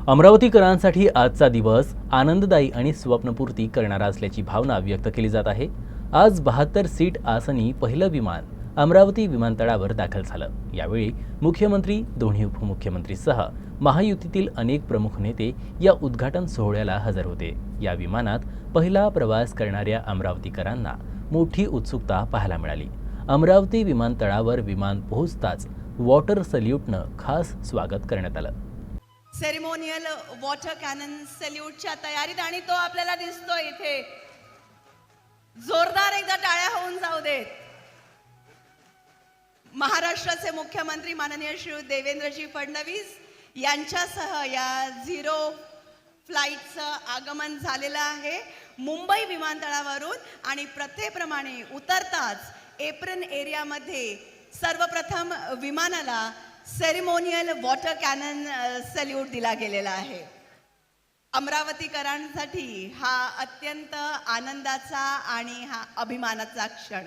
अमरावतीकरांसाठी आजचा दिवस आनंददायी आणि स्वप्नपूर्ती करणारा असल्याची भावना व्यक्त केली जात आहे। आज 72 सीट आसनी पहिलं विमान अमरावती विमानतळावर दाखल झालं। यावेळी मुख्यमंत्री, दोन्ही उपमुख्यमंत्रीसह महायुतीतील अनेक प्रमुख नेते या उद्घाटन सोहळ्याला हजर होते। या विमानात पहिला प्रवास करणाऱ्या अमरावतीकरांना मोठी उत्सुकता पाहायला मिळाली। अमरावती विमानतळावर विमान पोहोचताच वॉटर सल्यूटनं खास स्वागत करण्यात आलं। सेरेमोनियल वॉटर कॅनन सॅल्यूटच्या तयारीत आणि तो आपल्याला दिसतो इथे। जोरदार एकदा टाळ्या होऊन जाऊ देत। महाराष्ट्राचे मुख्यमंत्री माननीय श्री देवेंद्रजी फडणवीस यांच्यासह या झिरो फ्लाईटचं आगमन झालेलं आहे मुंबई विमानतळावरून। आणि प्रथेप्रमाणे उतरताच एप्रिन एरियामध्ये सर्वप्रथम विमानाला सेरेमोनियल वॉटर कॅनन सॅल्यूट दिला गेलेला आहे। अमरावतीकरांसाठी हा अत्यंत आनंदाचा आणि हा अभिमानाचा क्षण।